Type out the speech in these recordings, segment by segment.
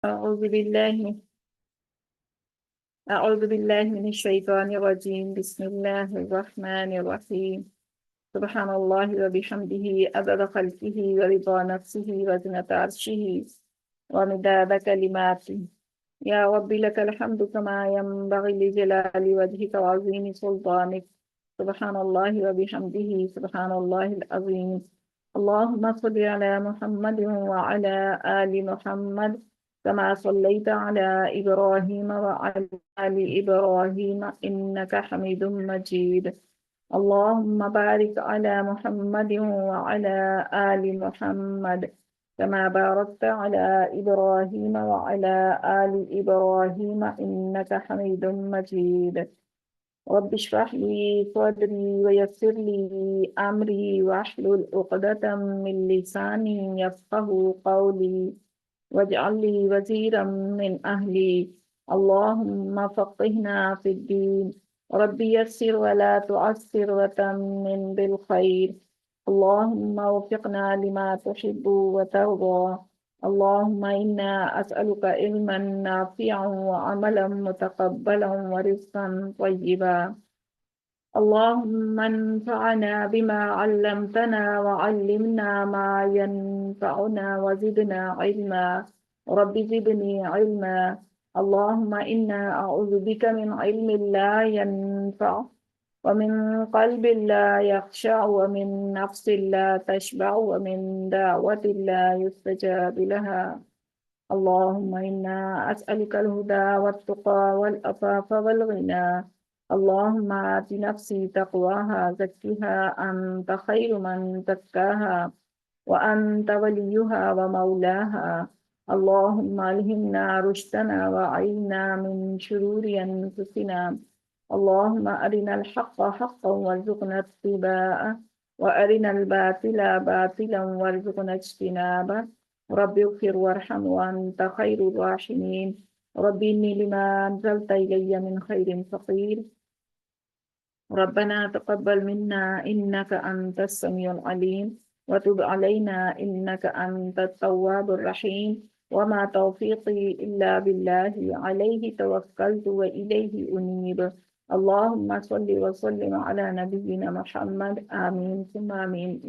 أعوذ بالله أعوذ بالله من الشيطان الرجيم. بسم الله الرحمن الرحيم. سبحان الله وبحمده عدد خلقه ورضا نفسه وزنة عرشه ومداد كلماته. يا رب لك الحمد كما ينبغي لجلال وجهك وعظيم سلطانك. سبحان الله وبحمده سبحان الله العظيم. اللهم صل على محمد وعلى آل محمد كما صليت على إبراهيم وعلى آل إبراهيم إنك حميد مجيد. اللهم بارك على محمد وعلى آل محمد كما باركت على إبراهيم وعلى آل إبراهيم إنك حميد مجيد. رب اشرح لي صدري ويسر لي أمري واحلل عقدة من لساني يفقه قولي واجعل لي وزيرا من أهلي. اللهم فقهنا في الدين. رب يسر ولا تعسر وتمم بالخير. اللهم وفقنا لما تحب وترضى. اللهم إنا أسألك علما نافعا وعملا متقبلا ورزقا طيبا. اللهم انفعنا بما علمتنا وعلمنا ما ينفعنا وزدنا علما. رب زدني علما. اللهم إنا أعوذ بك من علم لا ينفع ومن قلب لا يخشع ومن نفس لا تشبع ومن دعوة لا يستجاب لها. اللهم إنا أسألك الهدى والتقى والعفاف والغنى. اللهم آت نفسي تقواها زكها أنت خير من زكاها وأنت وليها ومولاها. اللهم ألهمنا رشدنا وأعذنا من شرور أنفسنا. اللهم أرنا الحق حقا وارزقنا اتباعه وأرنا الباطل باطلا وارزقنا اجتنابه. رب اغفر وارحم وأنت خير الراحمين. رب إني لما أنزلت إلي من خير فقير. ربنا تقبل منا إنك أنت السميع العليم وتب علينا إنك أنت التواب الرحيم. وما توفيقي إلا بالله عليه توكلت وإليه أنيب. اللهم صل وسلم على نبينا محمد. آمين ثم آمين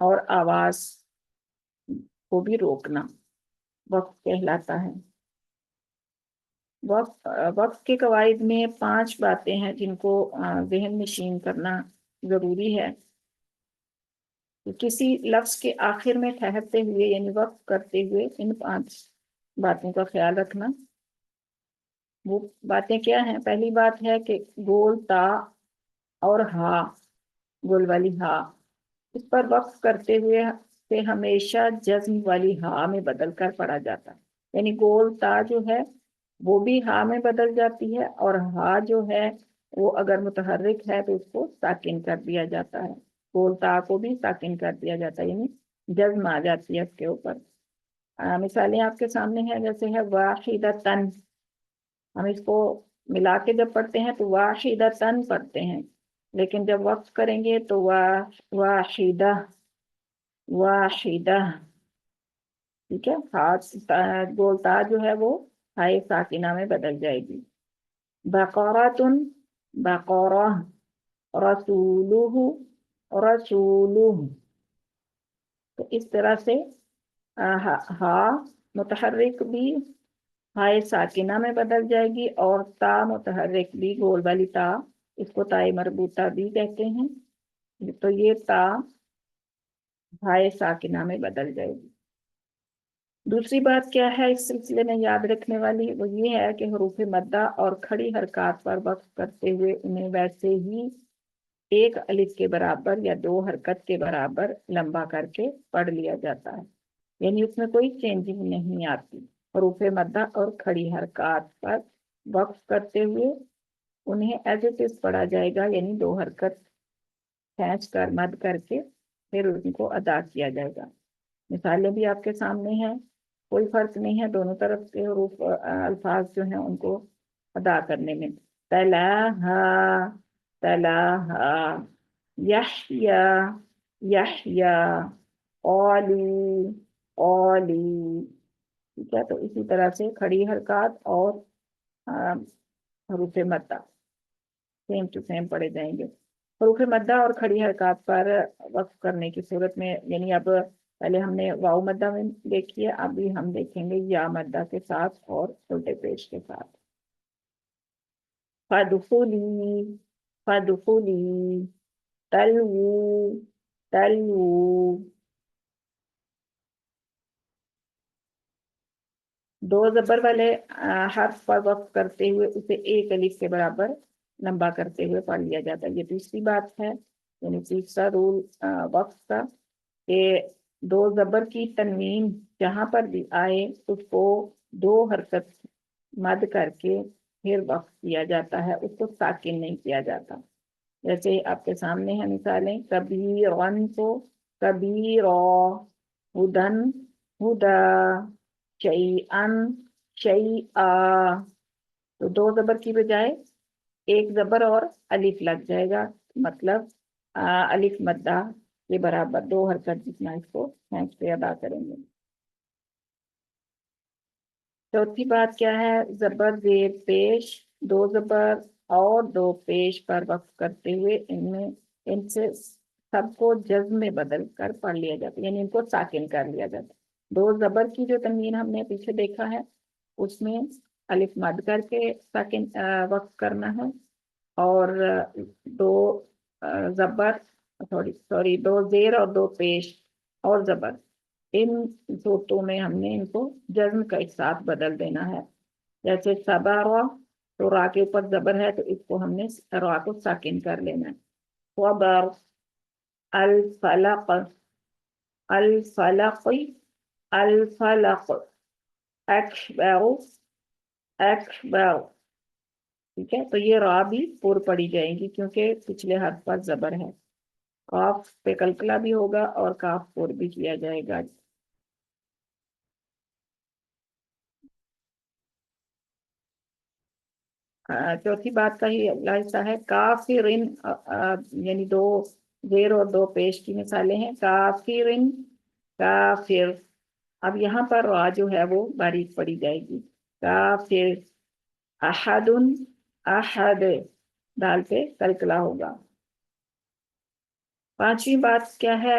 اور آواز کو بھی روکنا وقف کہلاتا ہے۔ وقف کے قواعد میں 5 باتیں ہیں جن کو ذہن نشین کرنا ضروری ہے۔ کسی لفظ کے آخر میں ٹھہرتے ہوئے یعنی وقف کرتے ہوئے ان 5 باتوں کا خیال رکھنا۔ وہ باتیں کیا ہیں؟ پہلی بات ہے کہ گول تا اور ہا، گول والی ہا، اس پر وقف کرتے ہوئے سے ہمیشہ جزم والی ہا میں بدل کر پڑھا جاتا ہے، یعنی گول تا جو ہے وہ بھی ہا میں بدل جاتی ہے، اور ہا جو ہے وہ اگر متحرک ہے تو اس کو ساکن کر دیا جاتا ہے، گول تا کو بھی ساکن کر دیا جاتا ہے، یعنی جزم آ جاتی ہے اس کے اوپر۔ مثالیں آپ کے سامنے ہیں، جیسے ہے واحدتن، ہم اس کو ملا کے جب پڑھتے ہیں تو واحدتن پڑھتے ہیں، لیکن جب وقف کریں گے تو واحدہ، واحدہ، ٹھیک ہے، گول تا جو ہے وہ ہائے ساکنہ میں بدل جائے گی۔ بقرۃ، بقرہ، رسولہ، رسولہ، تو اس طرح سے ہا متحرک بھی ہائے ساکنہ میں بدل جائے گی، اور تا متحرک بھی، گول والی تا، اس کو تائے مربوطہ بھی کہتے ہیں، تو یہ تا ہائے ساکنہ میں بدل جائے گی۔ دوسری بات کیا ہے اس سلسلے میں یاد رکھنے والی؟ وہ یہ ہے کہ حروف مدہ اور کھڑی حرکات پر وقف کرتے ہوئے انہیں ویسے ہی ایک الف کے برابر یا 2 حرکت کے برابر لمبا کر کے پڑھ لیا جاتا ہے، یعنی اس میں کوئی چینجنگ نہیں آتی۔ حروف مدہ اور کھڑی حرکات پر وقف کرتے ہوئے انہیں ایز اٹ از پڑھا جائے گا، یعنی 2 حرکت کھینچ کر مد کر کے پھر ان کو ادا کیا جائے گا۔ مثالیں بھی آپ کے سامنے ہیں، کوئی فرق نہیں ہے دونوں طرف کے حروف الفاظ جو ہیں ان کو ادا کرنے میں۔ تلاہا، تلاہا، یحیا، یحیا، قالو، قالو، ٹھیک ہے، تو اسی طرح سے کھڑی حرکات اور حروف مدہ سیم ٹو سیم پڑھے جائیں گے۔ حروف مدہ اور کھڑی حرکات پر وقف کرنے کی صورت میں، یعنی اب پہلے ہم نے واؤ مدہ میں دیکھی ہے، ابھی ہم دیکھیں گے یا مدہ کے ساتھ اور الٹے پیش کے ساتھ۔ فَادْخُلِي، فَادْخُلِي، تَلْوُو، تَلْوُو، 2 زبر والے حرف پر وقف کرتے ہوئے اسے 1 الف کے برابر لمبا کرتے ہوئے پڑھ لیا جاتا ہے۔ یہ دوسری بات ہے، یعنی تیسرا رول وقف کا، کہ 2 زبر کی تنوین جہاں پر بھی آئے اس کو 2 حرکت مد کر کے پھر وقف کیا جاتا ہے، اس کو ساکن نہیں کیا جاتا۔ جیسے آپ کے سامنے ہیں مثالیں، کبیرن کو کبیرا، ہدن، ہدا، شیئن، شیئا، تو 2 زبر کی بجائے 1 زبر اور الف لگ جائے گا، مطلب الف مدہ کے برابر 2 حرکت جتنا اس کو کھینچ کے ادا کریں گے۔ چوتھی بات کیا ہے؟ زبر زیر پیش، 2 زبر اور 2 پیش پر وقف کرتے ہوئے ان سے سب کو جزم میں بدل کر پڑھ لیا جاتا ہے، یعنی ان کو ساکن کر لیا جاتا ہے۔ 2 زبر کی جو تنوین ہم نے پیچھے دیکھا ہے اس میں الف مد کر کے ساکن وقف کرنا ہے، اور 2 زبر، سوری 2 زیر اور 2 پیش اور زبر، ان صورتوں میں ہم نے ان کو جزم کا ایک ساتھ بدل دینا ہے۔ جیسے صبر، تو را کے اوپر زبر ہے تو اس کو ہم نے را کو ساکن کر لینا ہے۔ صبر، الفلق، الفلق، الفلق، اکبر، اکبر، ٹھیک ہے، تو یہ را بھی پر پڑی جائیں گی کیونکہ پچھلے حرف پر زبر ہے۔ کاف پہ کلکلا بھی ہوگا اور کاف پر بھی کیا جائے گا۔ چوتھی بات کا ہی اگلا حصہ ہے کافرن، یعنی 2 زیر اور 2 پیش کی مثالیں ہیں، کافرن، کافر، اب یہاں پر را جو ہے وہ باریک پڑی جائے گی، کافر، احدن، احد، دال پہ کلکلا ہوگا۔ 5ویں بات کیا ہے؟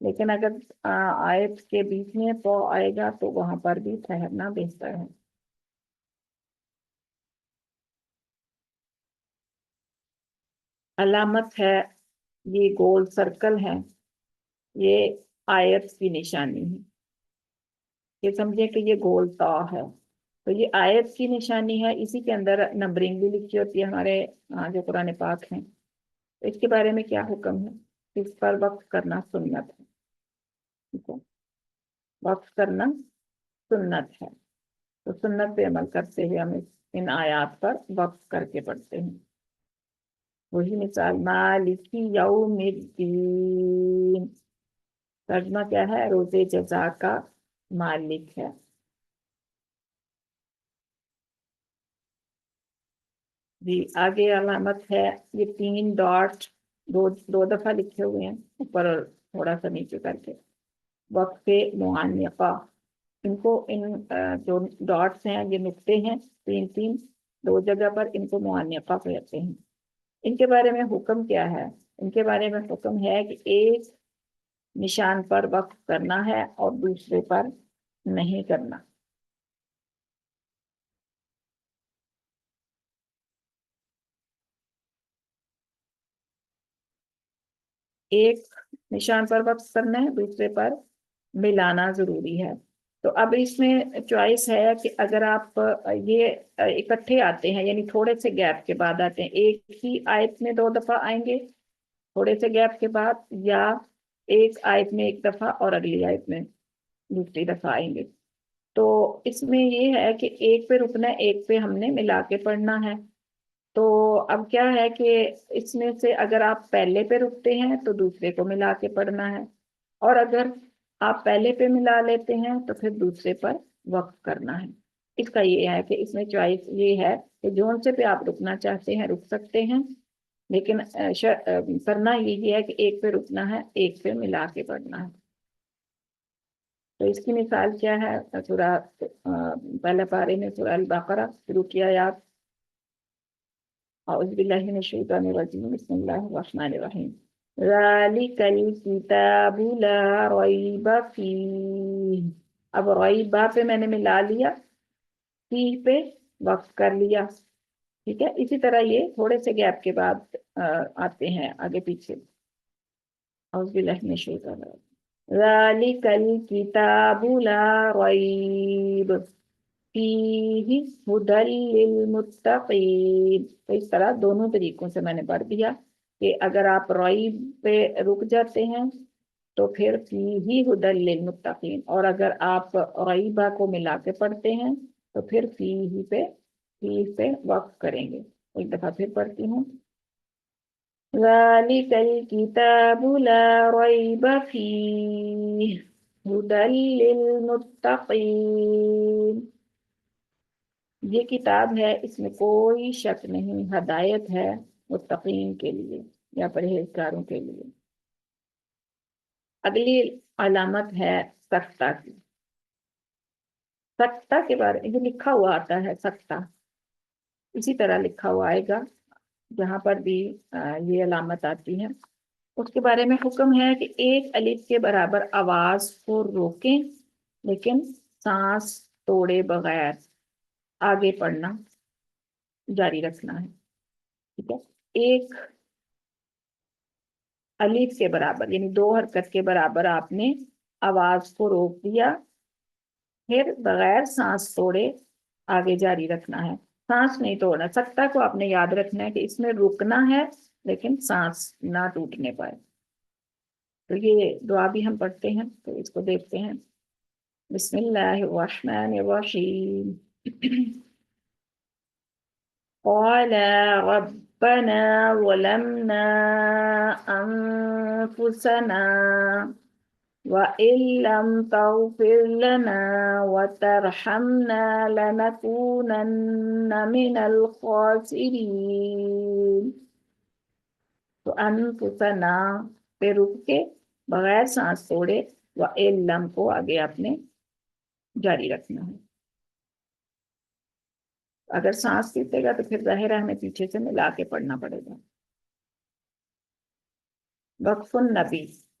لیکن اگر آیت کے بیچ میں تو آئے گا تو وہاں پر بھی ٹھہرنا بہتر ہے۔ علامت ہے، یہ گول سرکل ہے، یہ آیت کی نشانی ہے۔ یہ سمجھے کہ یہ گول تا ہے تو یہ آیت کی نشانی ہے، اسی کے اندر نمبرنگ بھی لکھی ہوتی ہے ہمارے جو قرآن پاک ہیں۔ اس کے بارے میں کیا حکم ہے؟ اس پر وقف کرنا سنت ہے، ٹھیک ہے، وقف کرنا سنت ہے، تو سنت پہ عمل کرتے ہوئے ہم ان آیات پر وقف کر کے پڑھتے ہیں۔ وہی مثال مالکی یوم الدین، ترجمہ کیا ہے؟ روز جزا کا مالک ہے۔ جی آگے علامت ہے، یہ 3 ڈاٹ دو دفعہ لکھے ہوئے ہیں اوپر اور تھوڑا سا نیچے کر کے، وقف معانقہ۔ ان کو جو ڈاٹس ہیں یہ نقطے ہیں، 3 دو جگہ پر، ان کو معانقہ کہتے ہیں۔ ان کے بارے میں حکم کیا ہے؟ ان کے بارے میں حکم ہے کہ ایک نشان پر وقف کرنا ہے اور دوسرے پر نہیں کرنا۔ ایک نشان پر وقف کرنا ہے، دوسرے پر ملانا ضروری ہے۔ تو اب اس میں چوائس ہے کہ اگر آپ یہ اکٹھے آتے ہیں، یعنی تھوڑے سے گیپ کے بعد آتے ہیں، ایک ہی آیت میں 2 دفعہ آئیں گے تھوڑے سے گیپ کے بعد، یا ایک آیت میں 1 دفعہ اور اگلی آیت میں دوسری دفعہ آئیں گے، تو اس میں یہ ہے کہ ایک پہ رکنا ہے، ایک پہ ہم نے ملا کے پڑھنا ہے۔ تو اب کیا ہے کہ اس میں سے اگر آپ پہلے پہ رکتے ہیں تو دوسرے کو ملا کے پڑھنا ہے، اور اگر آپ پہلے پہ ملا لیتے ہیں تو پھر دوسرے پر وقف کرنا ہے۔ اس کا یہ ہے کہ اس میں چوائس یہ ہے کہ جون سے پہ آپ رکنا چاہتے ہیں رک سکتے ہیں، لیکن کرنا یہ ہے کہ ایک پہ رکنا ہے، ایک پہ ملا کے پڑھنا ہے۔ تو اس کی مثال کیا ہے؟ سورہ پہلے پارے میں سورہ البقرہ شروع کیا یا اعوذ باللہ من الشیطان الرجیم، بسم اللہ الرحمن الرحیم، ذالک الکتاب لا ریب فیہ۔ اب ریبہ پہ میں نے ملا لیا، فیہ پہ وقف کر لیا، ٹھیک ہے۔ اسی طرح یہ تھوڑے سے گیپ کے بعد آتے ہیں آگے پیچھے۔ اعوذ باللہ من الشیطان الرجیم، ذالک الکتاب لا ریب فیہ ہدی للمتقین۔ تو اس طرح دونوں طریقوں سے میں نے پڑھ دیا کہ اگر آپ ریب پہ رک جاتے ہیں تو پھر فیہ ہدی للمتقین، اور اگر آپ ریبہ کو ملا کے پڑھتے ہیں تو پھر فیہ پہ وقف کریں گے۔ ایک دفعہ پھر پڑھتی ہوں، ذالک الکتاب لا ریب فیہ ہدی للمتقین۔ یہ کتاب ہے، اس میں کوئی شک نہیں، ہدایت ہے متقین کے لیے یا پرہیزگاروں کے لیے۔ اگلی علامت ہے سکتہ کی۔ سکتہ کے بارے میں یہ لکھا ہوا آتا ہے، سکتہ اسی طرح لکھا ہوا آئے گا جہاں پر بھی یہ علامت آتی ہے۔ اس کے بارے میں حکم ہے کہ ایک الف کے برابر آواز کو روکیں لیکن سانس توڑے بغیر آگے پڑھنا جاری رکھنا ہے، ٹھیک ہے۔ ایک الف کے برابر یعنی 2 حرکت کے برابر آپ نے آواز کو روک دیا، پھر بغیر سانس توڑے آگے جاری رکھنا ہے، سانس نہیں توڑنا۔ سکتہ کو آپ نے یاد رکھنا ہے کہ اس میں رکنا ہے لیکن سانس نہ ٹوٹنے پائے۔ تو یہ دعا بھی ہم پڑھتے ہیں، تو اس کو دیکھتے ہیں۔ بسم اللہ الرحمن الرحیم، قال ربنا ظلمنا أنفسنا وإن لم تغفر لنا وترحمنا لنكونن من الخاسرين۔ تو انفسنا پہ رک کے بغیر سانس توڑے وإن لم کو آگے آپ نے جاری رکھنا ہے۔ اگر سانس ٹوٹے گا تو پھر ظاہر ہے ہمیں پیچھے سے ملا کے پڑھنا پڑے گا۔ وقف النبی،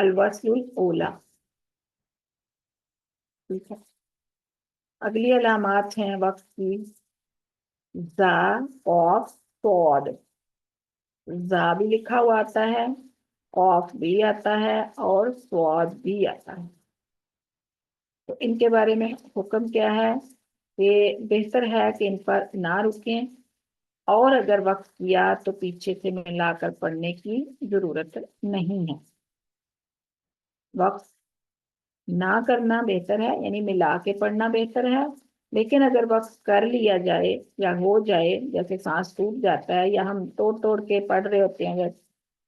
الوصل اولا. ٹھیک ہے. اگلی علامات ہیں وقت کی. زا، قاف، صاد. زا بھی لکھا ہوا آتا ہے، قاف بھی آتا ہے اور صاد بھی آتا ہے. تو ان کے بارے میں حکم کیا ہے کہ بہتر ہے کہ ان پر نہ رکیں، اور اگر وقت کیا تو پیچھے سے ملا کر پڑھنے کی ضرورت نہیں ہے. وقت نہ کرنا بہتر ہے، یعنی ملا کے پڑھنا بہتر ہے. لیکن اگر وقت کر لیا جائے یا ہو جائے، جیسے سانس ٹوٹ جاتا ہے یا ہم توڑ توڑ کے پڑھ رہے ہوتے ہیں،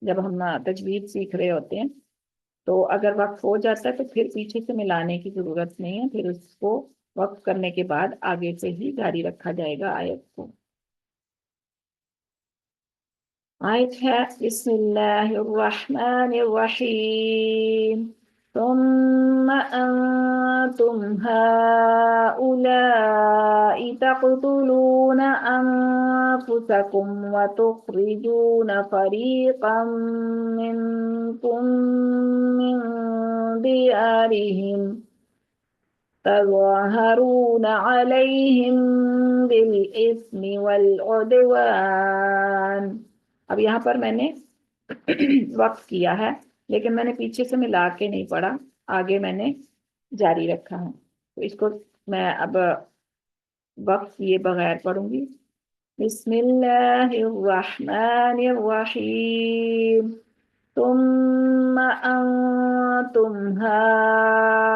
جب ہم تجوید سیکھ رہے ہوتے ہیں، تو اگر وقت ہو جاتا ہے تو پھر پیچھے سے ملانے کی ضرورت نہیں ہے، پھر اس کو وقت کرنے کے بعد آگے سے ہی جاری رکھا جائے گا آیت کو. آیت ہے بسم اللہ الرحمن الرحیم. ثم أنتم هؤلاء تقتلون أنفسكم وتخرجون فريقا منكم من ديارهم تظاهرون عليهم بالإثم والعدوان. اب یہاں پر میں نے وقف کیا ہے، لیکن میں نے پیچھے سے ملا کے نہیں پڑھا، آگے میں نے جاری رکھا ہے. تو اس کو میں اب وقف کیے بغیر پڑھوں گی. بسم اللہ الرحمن الرحیم. ثم أنتم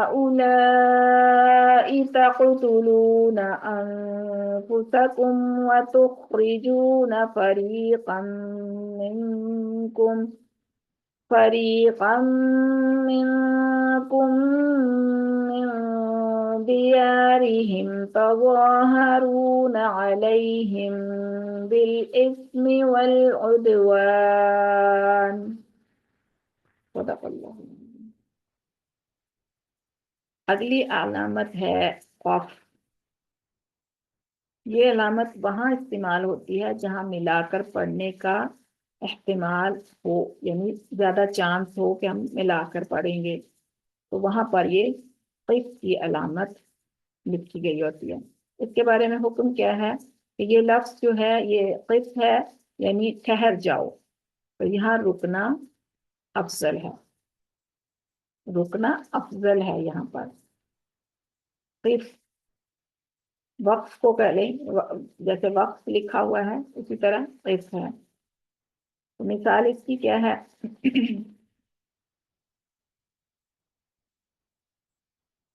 هؤلاء تقتلون أنفسكم وتخرجون فريقا منكم من ديارهم تظاهرون عليهم بالإثم والعدوان. صدق اللہ. اگلی علامت ہے قاف. یہ علامت وہاں استعمال ہوتی ہے جہاں ملا کر پڑھنے کا احتمال ہو، یعنی زیادہ چانس ہو کہ ہم ملا کر پڑھیں گے، تو وہاں پر یہ قف کی علامت لکھی گئی ہوتی ہے. اس کے بارے میں حکم کیا ہے کہ یہ لفظ جو ہے یہ قف ہے، یعنی ٹھہر جاؤ. تو یہاں رکنا افضل ہے، رکنا افضل ہے. یہاں پر قف وقف کو پہلے جیسے وقف لکھا ہوا ہے اسی طرح قف ہے. تو مثال اس کی کیا ہے؟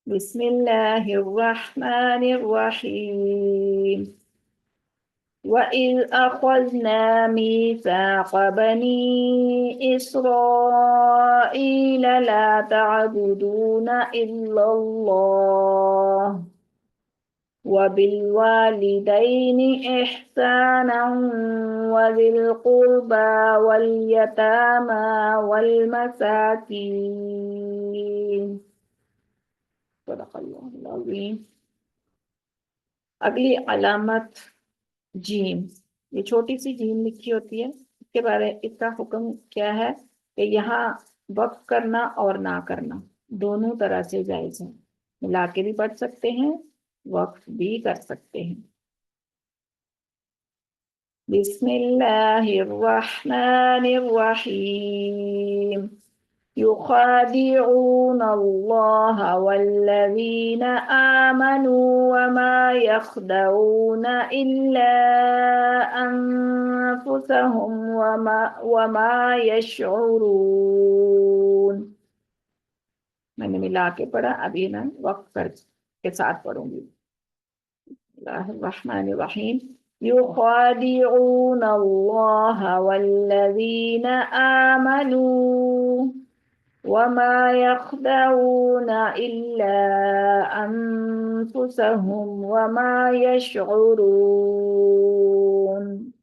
بسم اللہ الرحمن الرحیم. وَإِذْ أَخَذْنَا مِيثَاقَ بَنِي إِسْرَائِيلَ لَا تَعْبُدُونَ إِلَّا اللَّهَ وَبِالْوَالِدَيْنِ إِحْسَانًا وَذِي الْقُرْبَى وَالْيَتَامَى وَالْمَسَاكِينِ. صدق اللہ العظیم. اگلی علامت جیم. یہ چھوٹی سی جیم لکھی ہوتی ہے، اس کے بارے اس کا حکم کیا ہے کہ یہاں وقف کرنا اور نہ کرنا دونوں طرح سے جائز ہیں. ملا کے بھی پڑھ سکتے ہیں، وقف بھی کر سکتے ہیں. بسم اللہ الرحمن الرحیم. يخادعون الله والذين آمنوا وما يخدعون إلا أنفسهم وما يشعرون. میں نے ملا کے پڑھا، ابھی میں وقف کے ساتھ پڑھوں گی. اللہ الرحمن الرحیم. يخادعون الله والذين آمنوا وما يخدعون إلا أنفسهم وما يشعرون.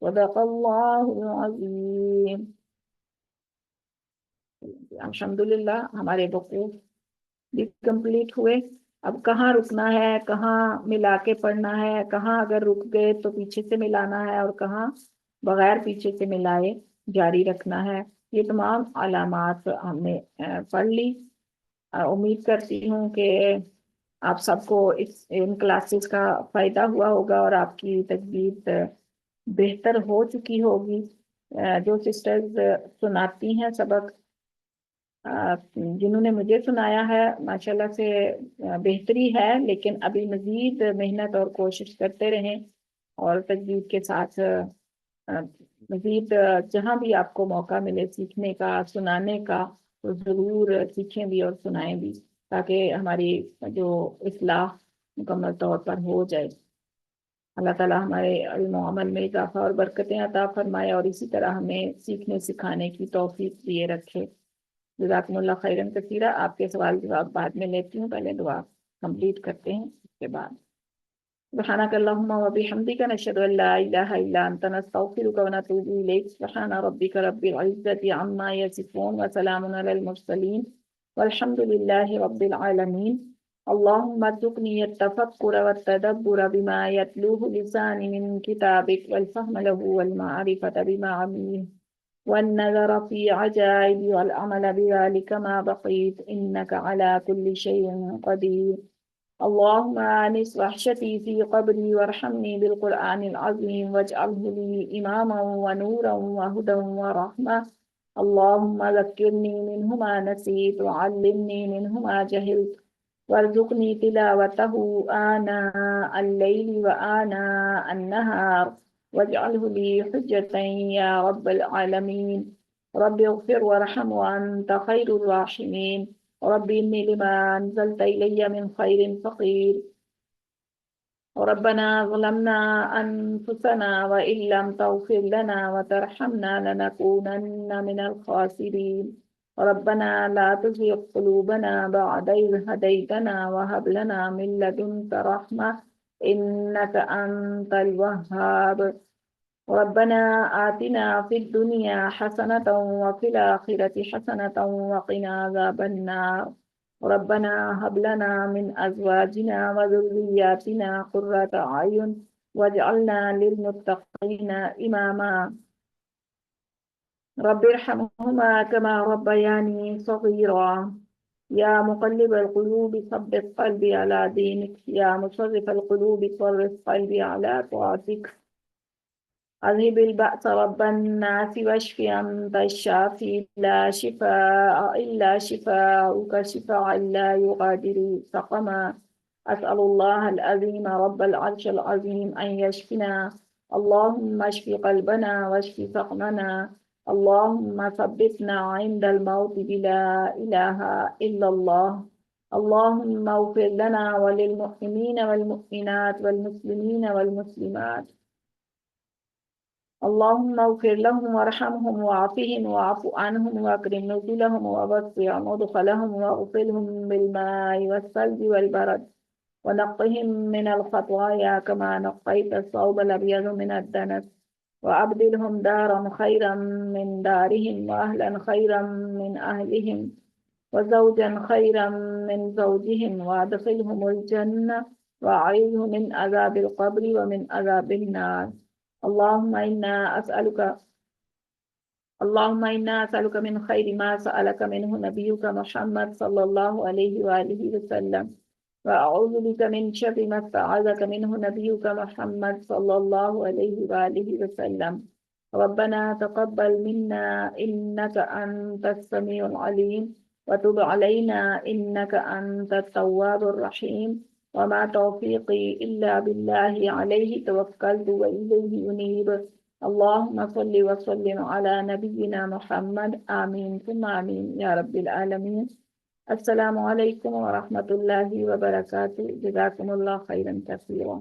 صدق اللہ العظیم. الحمدللہ ہمارے وقوف بھی کمپلیٹ ہوئے. اب کہاں رکنا ہے، کہاں ملا کے پڑھنا ہے، کہاں اگر رک گئے تو پیچھے سے ملانا ہے، اور کہاں بغیر پیچھے سے ملائے جاری رکھنا ہے، یہ تمام علامات ہم نے پڑھ لی۔ امید کرتی ہوں کہ آپ سب کو ان کلاسز کا فائدہ ہوا ہوگا اور آپ کی تجوید بہتر ہو چکی ہوگی۔ جو سسٹرز سناتی ہیں سبق، جنہوں نے مجھے سنایا ہے، ماشاءاللہ سے بہتری ہے، لیکن ابھی مزید محنت اور کوشش کرتے رہیں، اور تجوید کے ساتھ مزید جہاں بھی آپ کو موقع ملے سیکھنے کا، سنانے کا، تو ضرور سیکھیں بھی اور سنائیں بھی، تاکہ ہماری جو اصلاح مکمل طور پر ہو جائے۔ اللہ تعالیٰ ہمارے علم و عمل میں اضافہ اور برکتیں عطا فرمائے، اور اسی طرح ہمیں سیکھنے سکھانے کی توفیق دیے رکھے۔ جزاکم اللہ خیرن کثیرہ۔ آپ کے سوال جواب بعد میں لیتی ہوں، پہلے دعا کمپلیٹ کرتے ہیں، اس کے بعد سبحانک اللہم و بحمدک نشہد ان لا الہ الا انت نستغفرک و نتوب الیک۔ سبحان ربک رب العزة عما یصفون وسلام علی المرسلین والحمد للہ رب العالمین۔ اللہم ارزقنی التفکر والتدبر بما یتلوہ لسانی من کتابک والفهم له والمعرفة بما عمله والنظر في عجائب والعمل بذلك ما بقيت إنك على كل شيء قدير۔ اللهم آنس وحشتي في قبري وارحمني بالقرآن العظيم واجعله لي إماما ونورا وهدى ورحمة۔ اللهم ذكرني منه ما نسيت وعلمني منه ما جهلت وارزقني تلاوته آناء الليل وآناء النهار واجعله لي حجة يا رب العالمين۔ رب اغفر وارحم وأنت خير الراحمين۔ رب إني لما أنزلت إلي من خير فقير۔ ربنا ظلمنا أنفسنا وإن لم تغفر لنا وترحمنا لنكونن من الخاسرين۔ ربنا لا تزغ قلوبنا بعد إذ هديتنا وهب لنا من لدنك رحمة إنك أنت الوهاب۔ ربنا آتنا في الدنيا حسنة وفي الآخرة حسنة وقنا عذاب النار۔ ربنا هب لنا من أزواجنا وذرياتنا قرة أعين واجعلنا للمتقين إماما۔ رب ارحمهما كما ربياني صغيرا۔ يا مقلب القلوب ثبت قلبي على دينك، يا مصرف القلوب صرف قلبي على طاعتك۔ اذهب البأس رب الناس واشف أنت الشافي، لا شفاء إلا شفاؤك شفاء لا يغادر سقما۔ أسأل الله العظيم رب العرش العظيم أن يشفنا، اللهم اشف قلبنا واشف سقمنا، اللهم ثبتنا عند الموت بلا إله إلا الله۔ اللهم اغفر لنا وللمؤمنين والمؤمنات والمسلمين والمسلمات، اللهم اغفر لهم وارحمهم وعافهم واعف عنهم واكرم نزلهم ووسع مدخلهم واغسلهم بالماء والثلج والبرد ونقهم من الخطايا كما نقيت الثوب الأبيض من الدنس، وأبدلهم دارا خيرا من دارهم وأهلا خيرا من أهلهم وزوجا خيرا من زوجهم، وأدخلهم الجنة وأعيذهم من عذاب القبر ومن عذاب النار۔ اللهم إنا أسألك من خير ما سألك منه نبيك محمد صلى الله عليه وآله وسلم، وأعوذ بك من شر ما استعاذك منه نبيك محمد صلى الله عليه وآله وسلم۔ ربنا تقبل منا إنك أنت السميع العليم وتب علينا إنك أنت التواب الرحيم، وما توفيقي إلا بالله عليه توكلت وإليه أنيب۔ اللهم صل وسلم على نبينا محمد، آمين ثم آمين يا رب العالمين۔ السلام علیکم ورحمۃ اللہ وبرکاتہ۔ جزاکم اللہ خیرا کثیرا۔